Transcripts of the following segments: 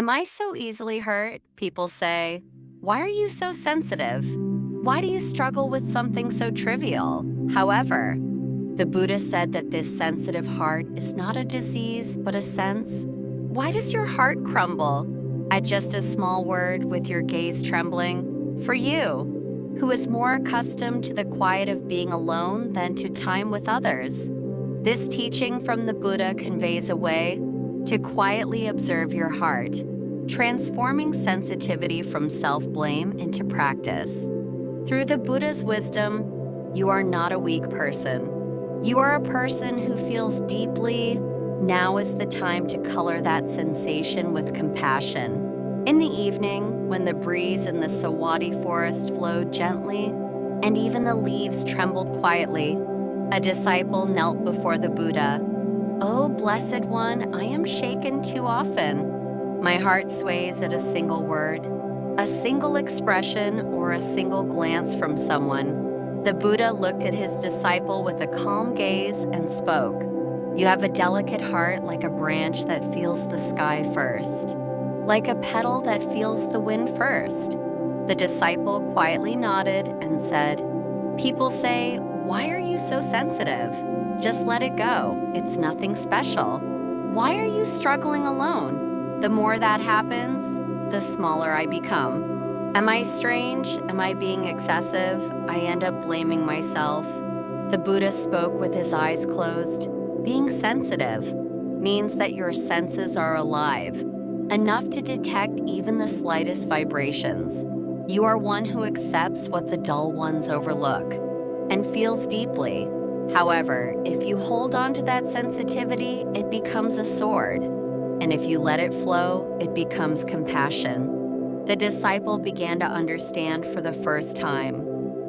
Am I so easily hurt? People say, why are you so sensitive? Why do you struggle with something so trivial? However, the Buddha said that this sensitive heart is not a disease, but a sense. Why does your heart crumble at just a small word with your gaze trembling? For you, who is more accustomed to the quiet of being alone than to time with others, this teaching from the Buddha conveys a way to quietly observe your heart, transforming sensitivity from self-blame into practice. Through the Buddha's wisdom, you are not a weak person. You are a person who feels deeply. Now is the time to color that sensation with compassion. In the evening, when the breeze in the Sawadi forest flowed gently, and even the leaves trembled quietly, a disciple knelt before the Buddha. "Oh, blessed one, I am shaken too often. My heart sways at a single word, a single expression, or a single glance from someone." The Buddha looked at his disciple with a calm gaze and spoke. "You have a delicate heart like a branch that feels the sky first, like a petal that feels the wind first." The disciple quietly nodded and said, "People say, why are you so sensitive? Just let it go. It's nothing special. Why are you struggling alone? The more that happens, the smaller I become. Am I strange? Am I being excessive? I end up blaming myself." The Buddha spoke with his eyes closed. Being sensitive means that your senses are alive, enough to detect even the slightest vibrations. You are one who accepts what the dull ones overlook and feels deeply. However, if you hold on to that sensitivity, it becomes a sword. And if you let it flow, it becomes compassion. The disciple began to understand for the first time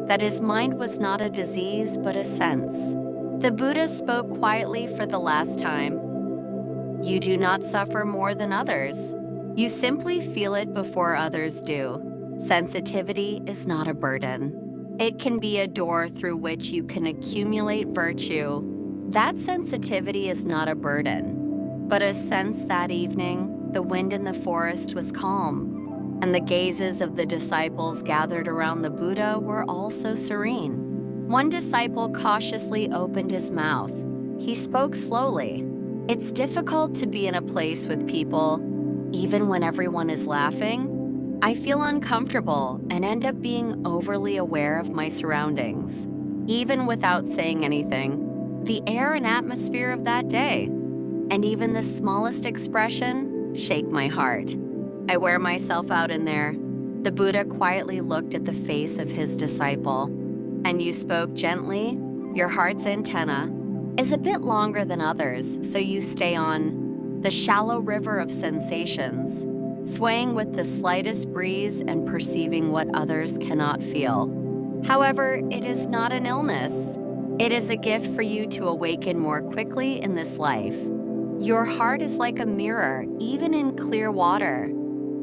that his mind was not a disease, but a sense. The Buddha spoke quietly for the last time. You do not suffer more than others. You simply feel it before others do. Sensitivity is not a burden. It can be a door through which you can accumulate virtue. That sensitivity is not a burden, but a sense. That evening, the wind in the forest was calm, and the gazes of the disciples gathered around the Buddha were also serene. One disciple cautiously opened his mouth. He spoke slowly. "It's difficult to be in a place with people, even when everyone is laughing. I feel uncomfortable and end up being overly aware of my surroundings, even without saying anything. The air and atmosphere of that day, and even the smallest expression, shake my heart. I wear myself out in there." The Buddha quietly looked at the face of his disciple. "And you spoke gently. Your heart's antenna is a bit longer than others, so you stay on the shallow river of sensations, swaying with the slightest breeze and perceiving what others cannot feel. However, it is not an illness. It is a gift for you to awaken more quickly in this life. Your heart is like a mirror, even in clear water.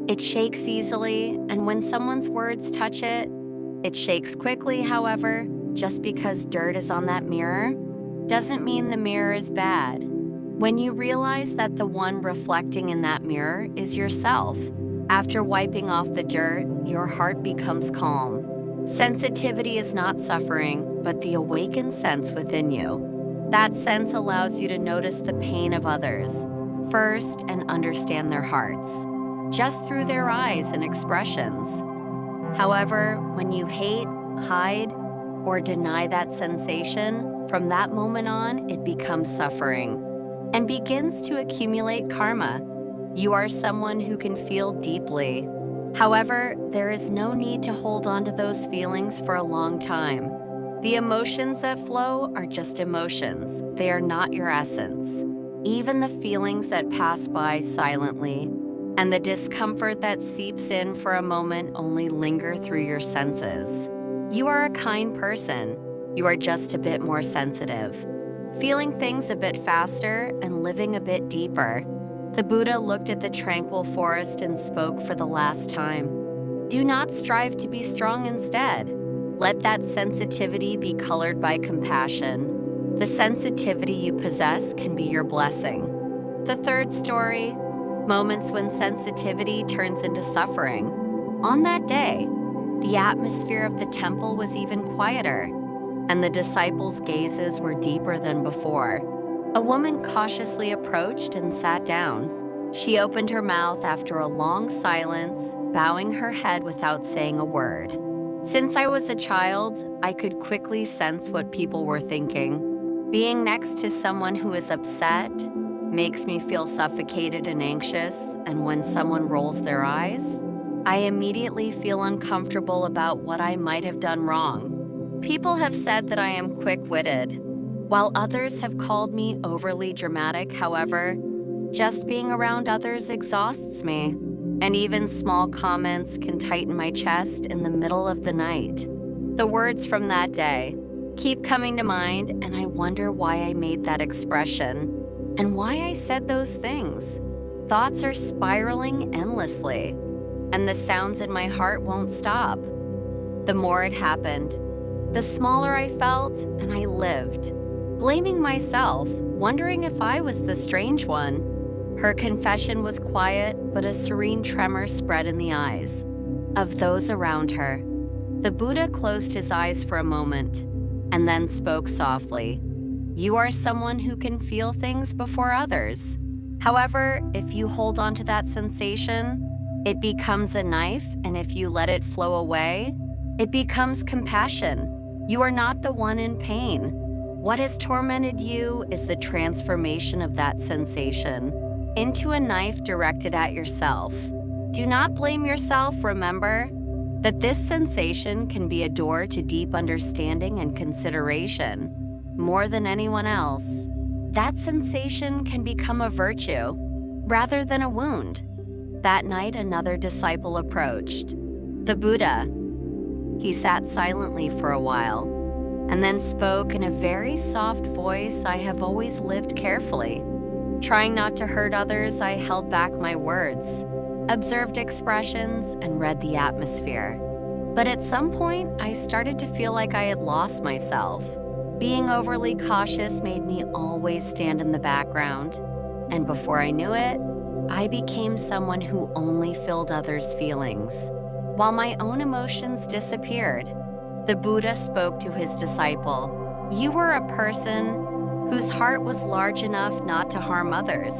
It shakes easily, and when someone's words touch it, it shakes quickly. However, just because dirt is on that mirror doesn't mean the mirror is bad. When you realize that the one reflecting in that mirror is yourself, after wiping off the dirt, your heart becomes calm. Sensitivity is not suffering, but the awakened sense within you. That sense allows you to notice the pain of others first and understand their hearts, just through their eyes and expressions. However, when you hate, hide, or deny that sensation, from that moment on, it becomes suffering and begins to accumulate karma. You are someone who can feel deeply. However, there is no need to hold on to those feelings for a long time. The emotions that flow are just emotions. They are not your essence. Even the feelings that pass by silently and the discomfort that seeps in for a moment only linger through your senses. You are a kind person. You are just a bit more sensitive, feeling things a bit faster and living a bit deeper." The Buddha looked at the tranquil forest and spoke for the last time. "Do not strive to be strong. Instead, let that sensitivity be colored by compassion. The sensitivity you possess can be your blessing." The third story, moments when sensitivity turns into suffering. On that day, the atmosphere of the temple was even quieter, and the disciples' gazes were deeper than before. A woman cautiously approached and sat down. She opened her mouth after a long silence, bowing her head without saying a word. Since I was a child, I could quickly sense what people were thinking. Being next to someone who is upset makes me feel suffocated and anxious, and when someone rolls their eyes, I immediately feel uncomfortable about what I might have done wrong. People have said that I am quick-witted, while others have called me overly dramatic. However, just being around others exhausts me, and even small comments can tighten my chest in the middle of the night. The words from that day keep coming to mind, and I wonder why I made that expression and why I said those things. Thoughts are spiraling endlessly, and the sounds in my heart won't stop. The more it happened, the smaller I felt, and I lived, blaming myself, wondering if I was the strange one. Her confession was quiet, but a serene tremor spread in the eyes of those around her. The Buddha closed his eyes for a moment and then spoke softly. You are someone who can feel things before others. However, if you hold on to that sensation, it becomes a knife, and if you let it flow away, it becomes compassion. You are not the one in pain. What has tormented you is the transformation of that sensation into a knife directed at yourself. Do not blame yourself. Remember that this sensation can be a door to deep understanding and consideration. More than anyone else, that sensation can become a virtue rather than a wound. That night, another disciple approached. The Buddha. He sat silently for a while and then spoke in a very soft voice. I have always lived carefully. Trying not to hurt others, I held back my words, observed expressions, and read the atmosphere. But at some point, I started to feel like I had lost myself. Being overly cautious made me always stand in the background, and before I knew it, I became someone who only filled others' feelings, while my own emotions disappeared. The Buddha spoke to his disciple. You were a person whose heart was large enough not to harm others,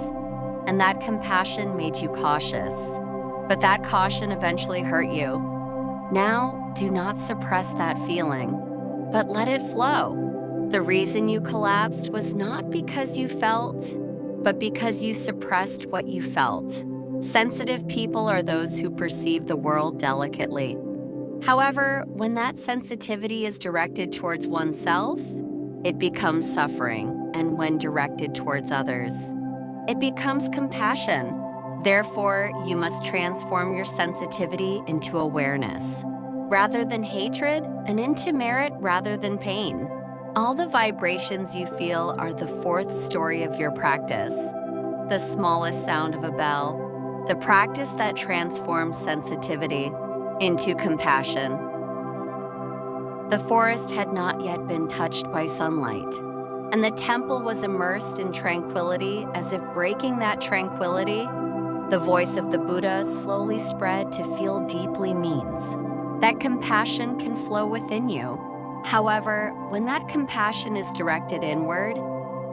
and that compassion made you cautious. But that caution eventually hurt you. Now, do not suppress that feeling, but let it flow. The reason you collapsed was not because you felt, but because you suppressed what you felt. Sensitive people are those who perceive the world delicately. However, when that sensitivity is directed towards oneself, it becomes suffering, and when directed towards others, it becomes compassion. Therefore, you must transform your sensitivity into awareness, rather than hatred, and into merit rather than pain. All the vibrations you feel are the fourth story of your practice. The smallest sound of a bell, the practice that transforms sensitivity into compassion. The forest had not yet been touched by sunlight, and the temple was immersed in tranquility. As if breaking that tranquility, the voice of the Buddha slowly spread to feel deeply means that compassion can flow within you. However, when that compassion is directed inward,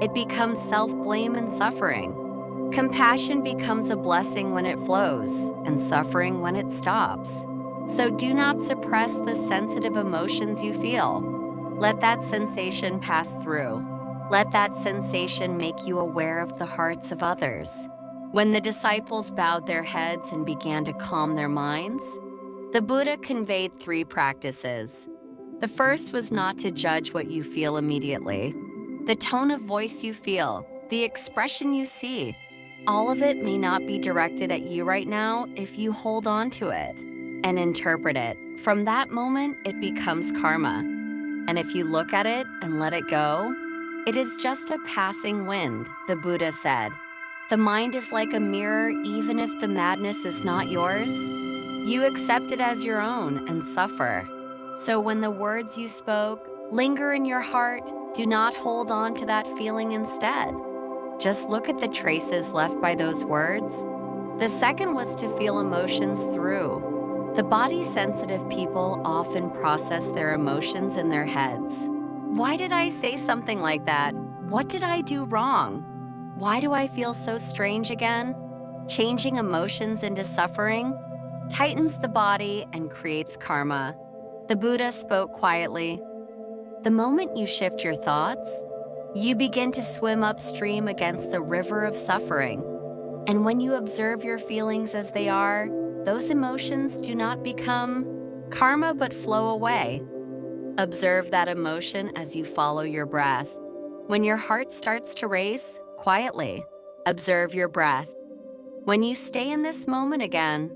it becomes self-blame and suffering. Compassion becomes a blessing when it flows, and suffering when it stops. So do not suppress the sensitive emotions you feel. Let that sensation pass through. Let that sensation make you aware of the hearts of others. When the disciples bowed their heads and began to calm their minds, the Buddha conveyed 3 practices. The first was not to judge what you feel immediately. The tone of voice you feel, the expression you see, all of it may not be directed at you right now if you hold on to it and interpret it. From that moment, it becomes karma. And if you look at it and let it go, it is just a passing wind, the Buddha said. The mind is like a mirror. Even if the madness is not yours, you accept it as your own and suffer. So when the words you spoke linger in your heart, do not hold on to that feeling instead. Just look at the traces left by those words The second was to feel emotions through. The body-sensitive people often process their emotions in their heads. Why did I say something like that? What did I do wrong? Why do I feel so strange again? Changing emotions into suffering tightens the body and creates karma. The Buddha spoke quietly. The moment you shift your thoughts, you begin to swim upstream against the river of suffering. And when you observe your feelings as they are, those emotions do not become karma but flow away. Observe that emotion as you follow your breath. When your heart starts to race, quietly, observe your breath. When you stay in this moment again,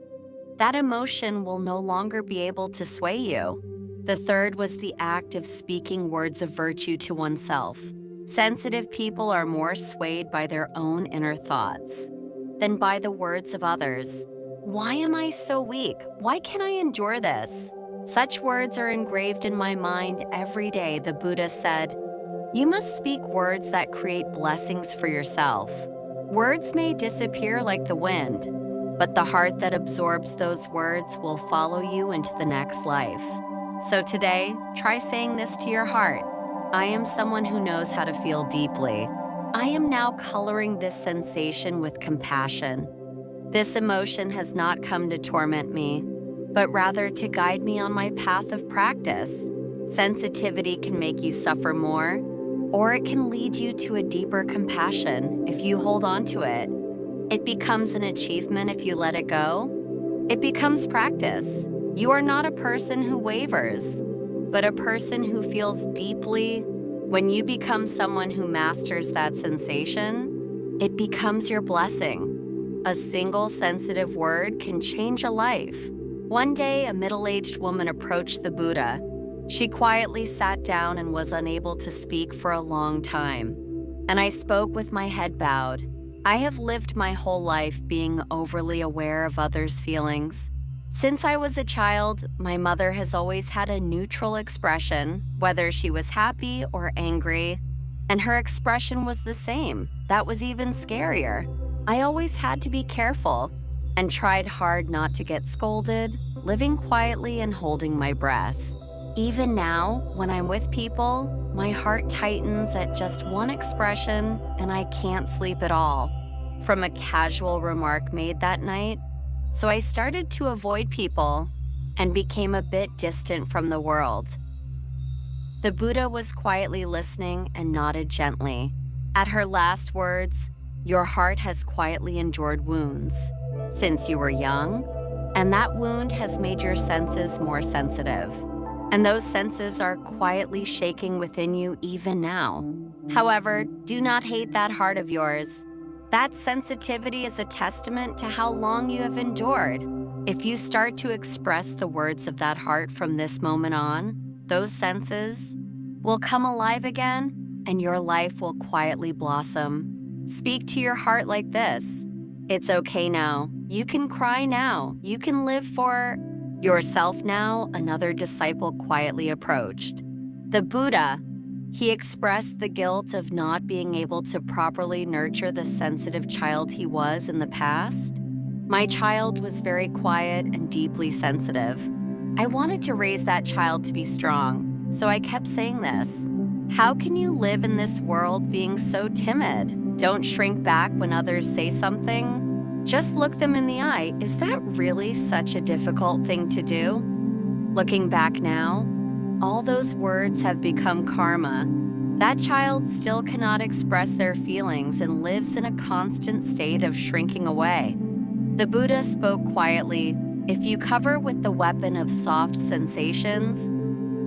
that emotion will no longer be able to sway you. The third was the act of speaking words of virtue to oneself. Sensitive people are more swayed by their own inner thoughts than by the words of others. Why am I so weak? Why can't I endure this? Such words are engraved in my mind every day, the Buddha said. You must speak words that create blessings for yourself. Words may disappear like the wind, but the heart that absorbs those words will follow you into the next life. So today, try saying this to your heart. I am someone who knows how to feel deeply. I am now coloring this sensation with compassion. This emotion has not come to torment me, but rather to guide me on my path of practice. Sensitivity can make you suffer more, or it can lead you to a deeper compassion if you hold on to it. It becomes an achievement if you let it go. It becomes practice. You are not a person who wavers, but a person who feels deeply. When you become someone who masters that sensation, it becomes your blessing. A single sensitive word can change a life. One day, a middle-aged woman approached the Buddha. She quietly sat down and was unable to speak for a long time. And I spoke with my head bowed. I have lived my whole life being overly aware of others' feelings. Since I was a child, my mother has always had a neutral expression, whether she was happy or angry, and her expression was the same. That was even scarier. I always had to be careful and tried hard not to get scolded, living quietly and holding my breath. Even now, when I'm with people, my heart tightens at just one expression and I can't sleep at all, from a casual remark made that night. So I started to avoid people and became a bit distant from the world. The Buddha was quietly listening and nodded gently. At her last words, your heart has quietly endured wounds since you were young, and that wound has made your senses more sensitive. And those senses are quietly shaking within you even now. However, do not hate that heart of yours. That sensitivity is a testament to how long you have endured. If you start to express the words of that heart from this moment on, those senses will come alive again and your life will quietly blossom. Speak to your heart like this. It's okay now. You can cry now. You can live for yourself now. Another disciple quietly approached. The Buddha, he expressed the guilt of not being able to properly nurture the sensitive child he was in the past. My child was very quiet and deeply sensitive. I wanted to raise that child to be strong, so I kept saying this. How can you live in this world being so timid? Don't shrink back when others say something. Just look them in the eye. Is that really such a difficult thing to do? Looking back now, all those words have become karma. That child still cannot express their feelings and lives in a constant state of shrinking away. The Buddha spoke quietly. If you cover with the weapon of soft sensations,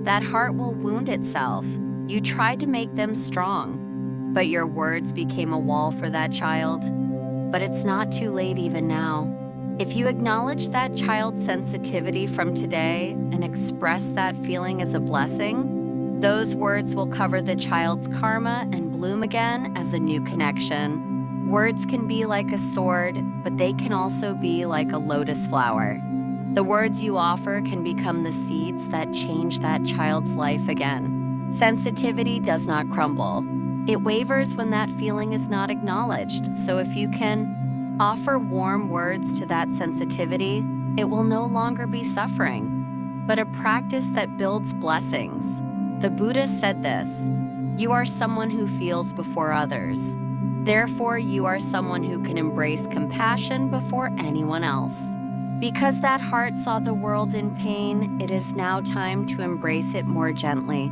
that heart will wound itself. You tried to make them strong, but your words became a wall for that child. But it's not too late even now. If you acknowledge that child's sensitivity from today and express that feeling as a blessing, those words will cover the child's karma and bloom again as a new connection. Words can be like a sword, but they can also be like a lotus flower. The words you offer can become the seeds that change that child's life again. Sensitivity does not crumble. It wavers when that feeling is not acknowledged. So if you can Offer warm words to that sensitivity. It will no longer be suffering, but a practice that builds blessings. The Buddha said this: "You are someone who feels before others. Therefore, you are someone who can embrace compassion before anyone else." Because that heart saw the world in pain, it is now time to embrace it more gently.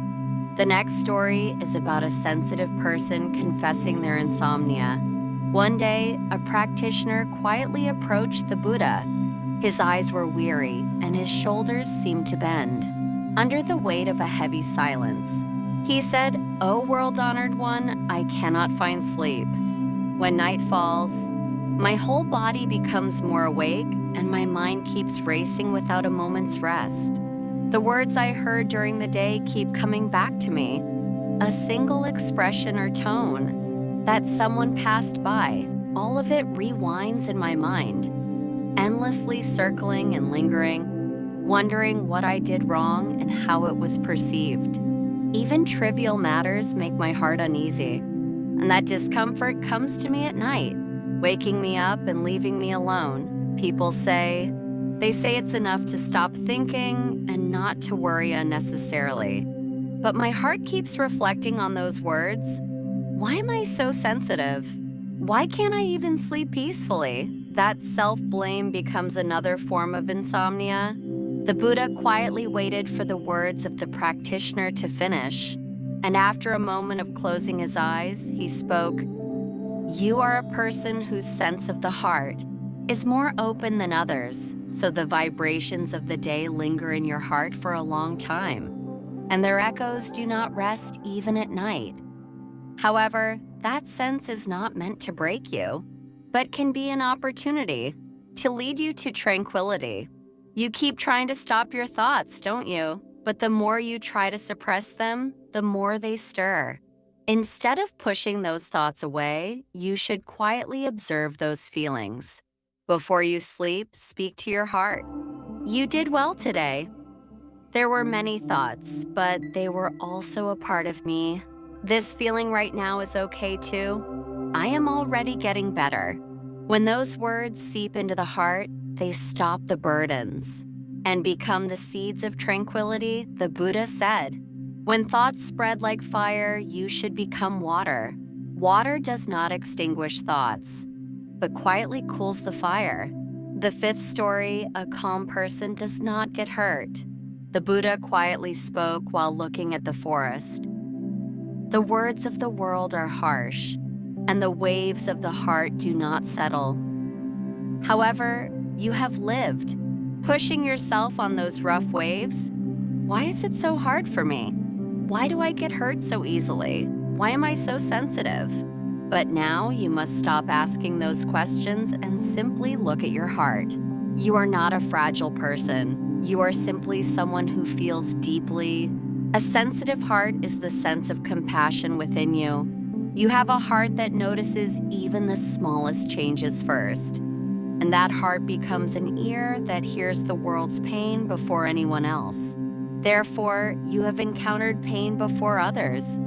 The next story is about a sensitive person confessing their insomnia. One day, a practitioner quietly approached the Buddha. His eyes were weary, and his shoulders seemed to bend. Under the weight of a heavy silence, he said, "O world-honored one, I cannot find sleep. When night falls, my whole body becomes more awake, and my mind keeps racing without a moment's rest. The words I heard during the day keep coming back to me. A single expression or tone, that someone passed by, all of it rewinds in my mind, endlessly circling and lingering, wondering what I did wrong and how it was perceived. Even trivial matters make my heart uneasy, and that discomfort comes to me at night, waking me up and leaving me alone. People say, they say it's enough to stop thinking and not to worry unnecessarily. But my heart keeps reflecting on those words. Why am I so sensitive? Why can't I even sleep peacefully?" That self-blame becomes another form of insomnia. The Buddha quietly waited for the words of the practitioner to finish, and after a moment of closing his eyes, he spoke, "You are a person whose sense of the heart is more open than others, so the vibrations of the day linger in your heart for a long time, and their echoes do not rest even at night. However, that sense is not meant to break you, but can be an opportunity to lead you to tranquility. You keep trying to stop your thoughts, don't you? But the more you try to suppress them, the more they stir. Instead of pushing those thoughts away, you should quietly observe those feelings. Before you sleep, speak to your heart. You did well today. There were many thoughts, but they were also a part of me. This feeling right now is okay too. I am already getting better." When those words seep into the heart, they stop the burdens and become the seeds of tranquility. The Buddha said, "When thoughts spread like fire, you should become water. Water does not extinguish thoughts, but quietly cools the fire." The fifth story, a calm person does not get hurt. The Buddha quietly spoke while looking at the forest. "The words of the world are harsh, and the waves of the heart do not settle. However, you have lived, pushing yourself on those rough waves. Why is it so hard for me? Why do I get hurt so easily? Why am I so sensitive?" But now you must stop asking those questions and simply look at your heart. You are not a fragile person. You are simply someone who feels deeply. A sensitive heart is the sense of compassion within you. You have a heart that notices even the smallest changes first. And that heart becomes an ear that hears the world's pain before anyone else. Therefore, you have encountered pain before others,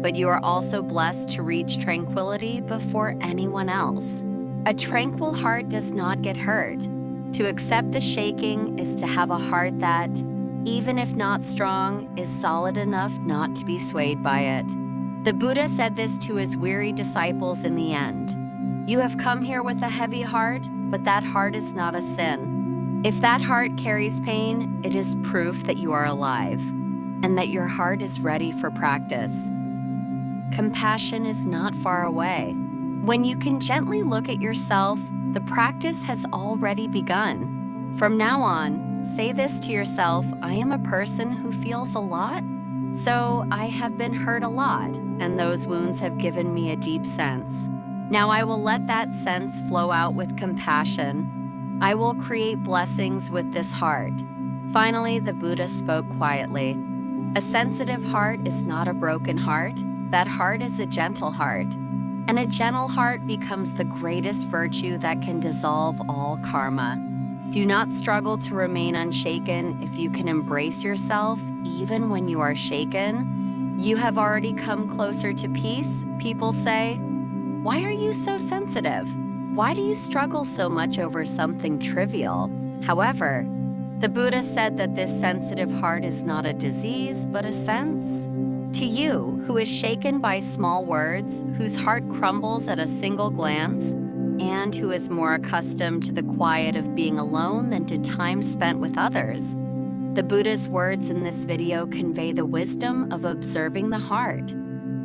but you are also blessed to reach tranquility before anyone else. A tranquil heart does not get hurt. To accept the shaking is to have a heart that, even if not strong, is solid enough not to be swayed by it. The Buddha said this to his weary disciples in the end. "You have come here with a heavy heart, but that heart is not a sin. If that heart carries pain, it is proof that you are alive, and that your heart is ready for practice." Compassion is not far away. When you can gently look at yourself, the practice has already begun. From now on, say this to yourself: "I am a person who feels a lot, so I have been hurt a lot, and those wounds have given me a deep sense. Now I will let that sense flow out with compassion. I will create blessings with this heart." Finally, the Buddha spoke quietly. "A sensitive heart is not a broken heart. That heart is a gentle heart. And a gentle heart becomes the greatest virtue that can dissolve all karma." Do not struggle to remain unshaken if you can embrace yourself even when you are shaken. You have already come closer to peace, people say. Why are you so sensitive? Why do you struggle so much over something trivial? However, the Buddha said that this sensitive heart is not a disease, but a sense. To you, who is shaken by small words, whose heart crumbles at a single glance, and who is more accustomed to the quiet of being alone than to time spent with others, the Buddha's words in this video convey the wisdom of observing the heart,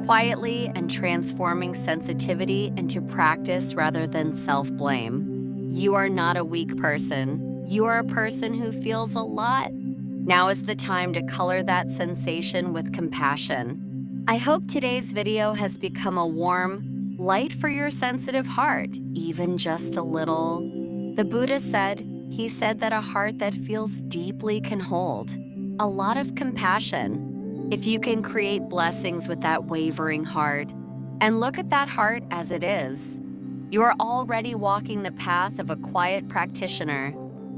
quietly and transforming sensitivity into practice rather than self-blame. You are not a weak person. You are a person who feels a lot. Now is the time to color that sensation with compassion. I hope today's video has become a warm light for your sensitive heart, even just a little. The Buddha said, he said that a heart that feels deeply can hold a lot of compassion. If you can create blessings with that wavering heart, and look at that heart as it is, you are already walking the path of a quiet practitioner.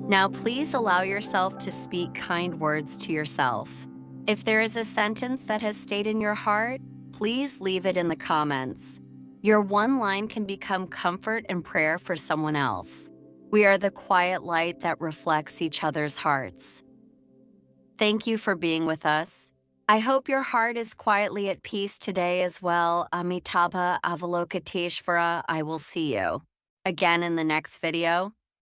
Now please allow yourself to speak kind words to yourself. If there is a sentence that has stayed in your heart, please leave it in the comments. Your one line can become comfort and prayer for someone else. We are the quiet light that reflects each other's hearts. Thank you for being with us. I hope your heart is quietly at peace today as well. Amitabha Avalokiteshvara, I will see you again in the next video.